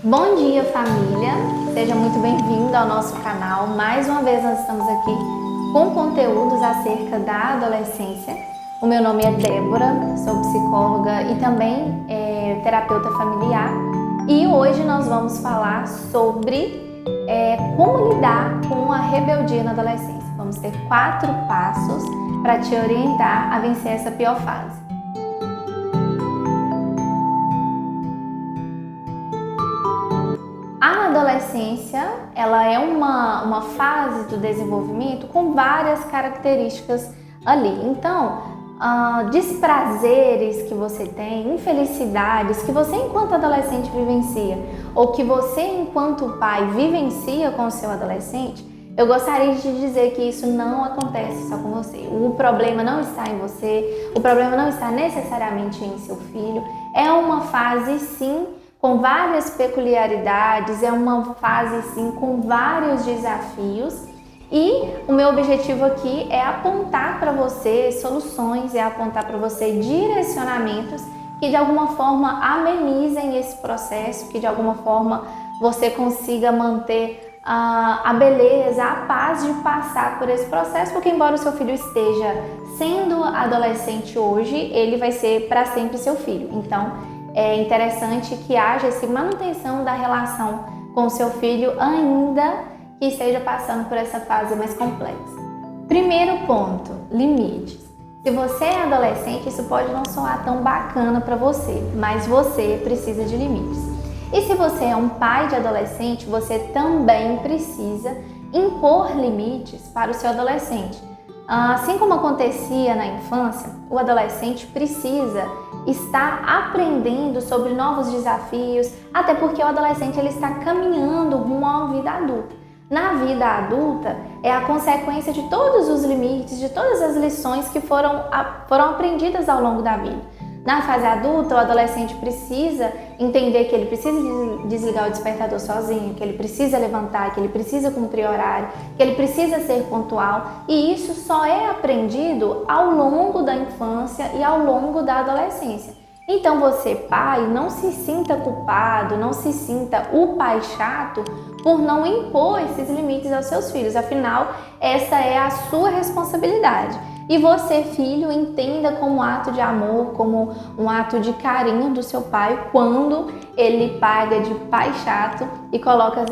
Bom dia, família! Seja muito bem-vindo ao nosso canal. Mais uma vez nós estamos aqui com conteúdos acerca da adolescência. O meu nome é Débora, sou psicóloga e também terapeuta familiar. E hoje nós vamos falar sobre como lidar com a rebeldia na adolescência. Vamos ter 4 passos para te orientar a vencer essa pior fase. A adolescência, ela é uma fase do desenvolvimento com várias características ali. Então, desprazeres que você tem, infelicidades que você enquanto adolescente vivencia ou que você enquanto pai vivencia com o seu adolescente, eu gostaria de dizer que isso não acontece só com você. O problema não está em você, o problema não está necessariamente em seu filho. É uma fase, sim, com várias peculiaridades, é uma fase sim com vários desafios e o meu objetivo aqui é apontar para você soluções, é apontar para você direcionamentos que de alguma forma amenizem esse processo, que de alguma forma você consiga manter a beleza, a paz de passar por esse processo, porque embora o seu filho esteja sendo adolescente hoje, ele vai ser para sempre seu filho. Então, é interessante que haja essa manutenção da relação com o seu filho ainda que esteja passando por essa fase mais complexa. Primeiro ponto, limites. Se você é adolescente, isso pode não soar tão bacana para você, mas você precisa de limites. E se você é um pai de adolescente, você também precisa impor limites para o seu adolescente. Assim como acontecia na infância, o adolescente precisa estar aprendendo sobre novos desafios, até porque o adolescente ele está caminhando rumo a uma vida adulta. Na vida adulta é a consequência de todos os limites, de todas as lições que foram aprendidas ao longo da vida. Na fase adulta, o adolescente precisa entender que ele precisa desligar o despertador sozinho, que ele precisa levantar, que ele precisa cumprir horário, que ele precisa ser pontual, e isso só é aprendido ao longo da infância e ao longo da adolescência. Então você, pai, não se sinta culpado, não se sinta o pai chato por não impor esses limites aos seus filhos, afinal, essa é a sua responsabilidade. E você, filho, entenda como um ato de amor, como um ato de carinho do seu pai quando ele paga de pai chato e coloca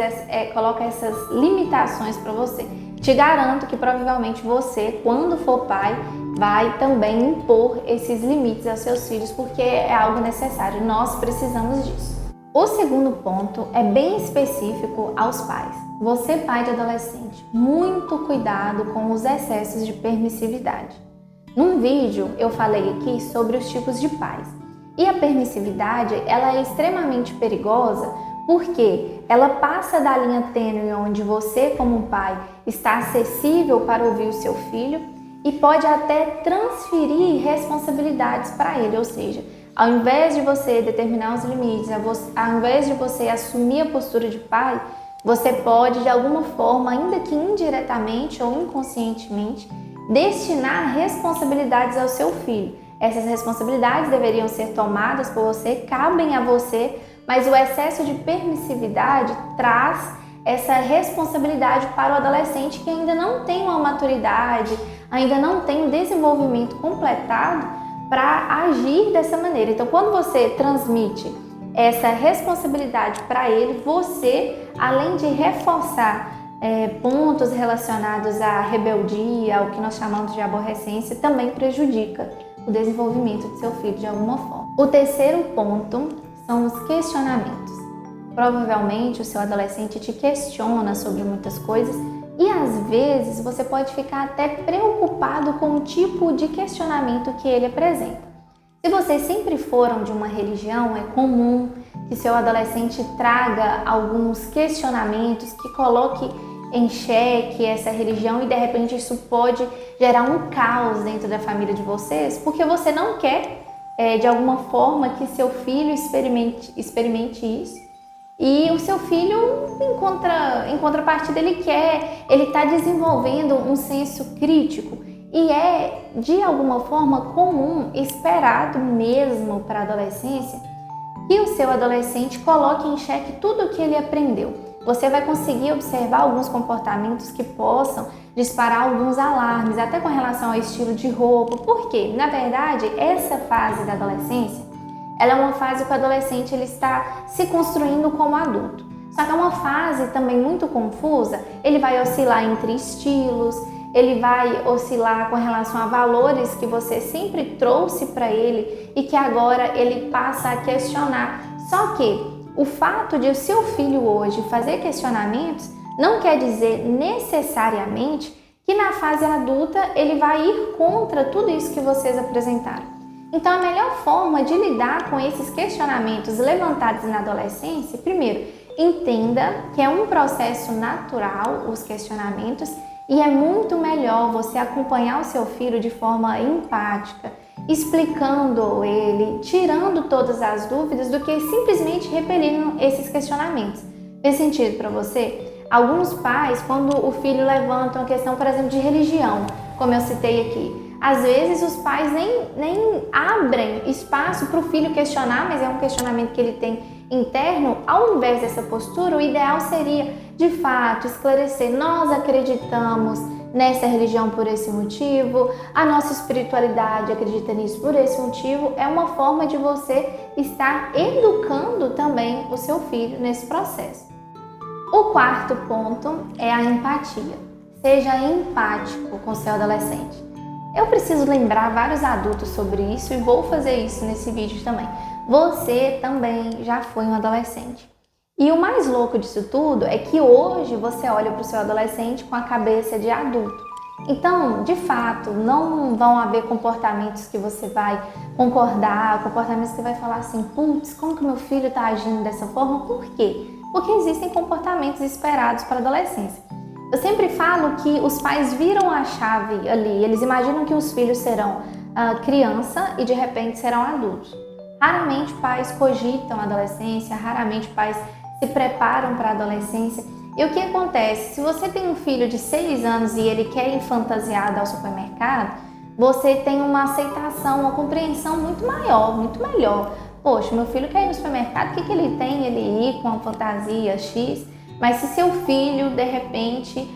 essas limitações para você. Te garanto que provavelmente você, quando for pai, vai também impor esses limites aos seus filhos porque é algo necessário, nós precisamos disso. O segundo ponto é bem específico aos pais. Você, pai de adolescente, muito cuidado com os excessos de permissividade. Num vídeo eu falei aqui sobre os tipos de pais. E a permissividade, ela é extremamente perigosa porque ela passa da linha tênue onde você, como pai, está acessível para ouvir o seu filho e pode até transferir responsabilidades para ele, ou seja, ao invés de você determinar os limites, ao invés de você assumir a postura de pai, você pode, de alguma forma, ainda que indiretamente ou inconscientemente, destinar responsabilidades ao seu filho. Essas responsabilidades deveriam ser tomadas por você, cabem a você, mas o excesso de permissividade traz essa responsabilidade para o adolescente que ainda não tem uma maturidade, ainda não tem um desenvolvimento completado para agir dessa maneira. Então, quando você transmite essa responsabilidade para ele, você, além de reforçar pontos relacionados à rebeldia, ao que nós chamamos de aborrecência, também prejudica o desenvolvimento do seu filho de alguma forma. O terceiro ponto são os questionamentos. Provavelmente o seu adolescente te questiona sobre muitas coisas e às vezes você pode ficar até preocupado com o tipo de questionamento que ele apresenta. Se vocês sempre foram de uma religião, é comum que seu adolescente traga alguns questionamentos que coloque em xeque essa religião e de repente isso pode gerar um caos dentro da família de vocês, porque você não quer de alguma forma que seu filho experimente isso. E o seu filho, em contrapartida, ele está desenvolvendo um senso crítico e é, de alguma forma, comum, esperado mesmo para a adolescência, que o seu adolescente coloque em xeque tudo o que ele aprendeu. Você vai conseguir observar alguns comportamentos que possam disparar alguns alarmes, até com relação ao estilo de roupa. Por quê? Na verdade, essa fase da adolescência, ela é uma fase que o adolescente ele está se construindo como adulto. Só que é uma fase também muito confusa, ele vai oscilar entre estilos, ele vai oscilar com relação a valores que você sempre trouxe para ele e que agora ele passa a questionar. Só que o fato de o seu filho hoje fazer questionamentos não quer dizer necessariamente que na fase adulta ele vai ir contra tudo isso que vocês apresentaram. Então a melhor forma de lidar com esses questionamentos levantados na adolescência, primeiro, entenda que é um processo natural os questionamentos e é muito melhor você acompanhar o seu filho de forma empática, explicando ele, tirando todas as dúvidas do que simplesmente repelindo esses questionamentos. Fez sentido para você? Alguns pais, quando o filho levanta uma questão, por exemplo, de religião, como eu citei aqui, às vezes os pais nem abrem espaço para o filho questionar, mas é um questionamento que ele tem interno. Ao invés dessa postura, o ideal seria, de fato, esclarecer: nós acreditamos nessa religião por esse motivo, a nossa espiritualidade acredita nisso por esse motivo. É uma forma de você estar educando também o seu filho nesse processo. O quarto ponto é a empatia. Seja empático com seu adolescente. Eu preciso lembrar vários adultos sobre isso e vou fazer isso nesse vídeo também. Você também já foi um adolescente. E o mais louco disso tudo é que hoje você olha para o seu adolescente com a cabeça de adulto. Então, de fato, não vão haver comportamentos que você vai concordar, comportamentos que você vai falar assim: putz, como que meu filho está agindo dessa forma? Por quê? Porque existem comportamentos esperados para a adolescência. Eu sempre falo que os pais viram a chave ali, eles imaginam que os filhos serão criança e de repente serão adultos. Raramente pais cogitam a adolescência, raramente pais se preparam para a adolescência. E o que acontece? Se você tem um filho de 6 anos e ele quer ir fantasiado ao supermercado, você tem uma aceitação, uma compreensão muito maior, muito melhor. Poxa, meu filho quer ir no supermercado, o que ele tem? Ele ir com uma fantasia X? Mas se seu filho, de repente,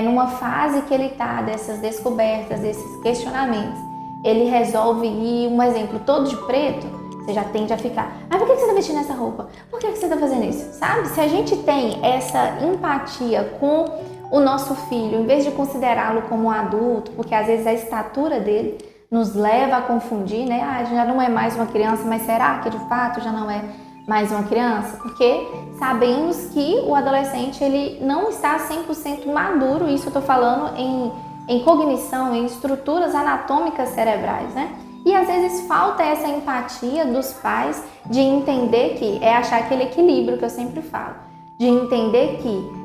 numa fase que ele está dessas descobertas, desses questionamentos, ele resolve ir, um exemplo, todo de preto, você já tende a ficar: por que você está vestindo essa roupa? Por que você está fazendo isso? Sabe? Se a gente tem essa empatia com o nosso filho, em vez de considerá-lo como um adulto, porque às vezes a estatura dele nos leva a confundir, né? Já não é mais uma criança, mas será que de fato já não é mais uma criança? Porque sabemos que o adolescente ele não está 100% maduro, isso eu estou falando em cognição, em estruturas anatômicas cerebrais, né? E às vezes falta essa empatia dos pais de entender que é achar aquele equilíbrio que eu sempre falo, de entender que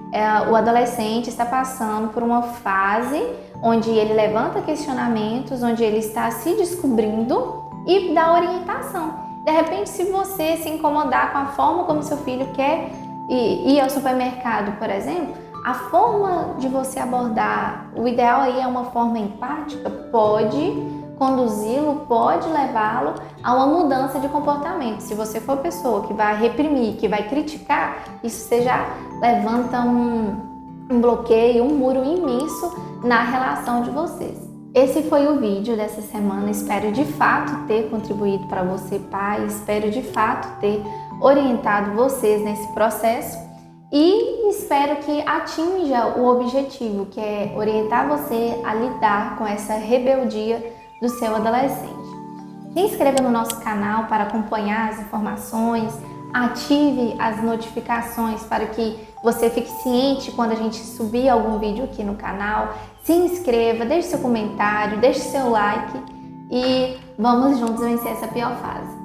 o adolescente está passando por uma fase onde ele levanta questionamentos, onde ele está se descobrindo e dá orientação. De repente, se você se incomodar com a forma como seu filho quer ir ao supermercado, por exemplo, a forma de você abordar, o ideal aí é uma forma empática, pode conduzi-lo, pode levá-lo a uma mudança de comportamento. Se você for pessoa que vai reprimir, que vai criticar, isso você já levanta um bloqueio, um muro imenso na relação de vocês. Esse foi o vídeo dessa semana, espero de fato ter contribuído para você, pai, espero de fato ter orientado vocês nesse processo e espero que atinja o objetivo, que é orientar você a lidar com essa rebeldia do seu adolescente. Se inscreva no nosso canal para acompanhar as informações, ative as notificações para que você fique ciente quando a gente subir algum vídeo aqui no canal. Se inscreva, deixe seu comentário, deixe seu like e vamos juntos vencer essa pior fase.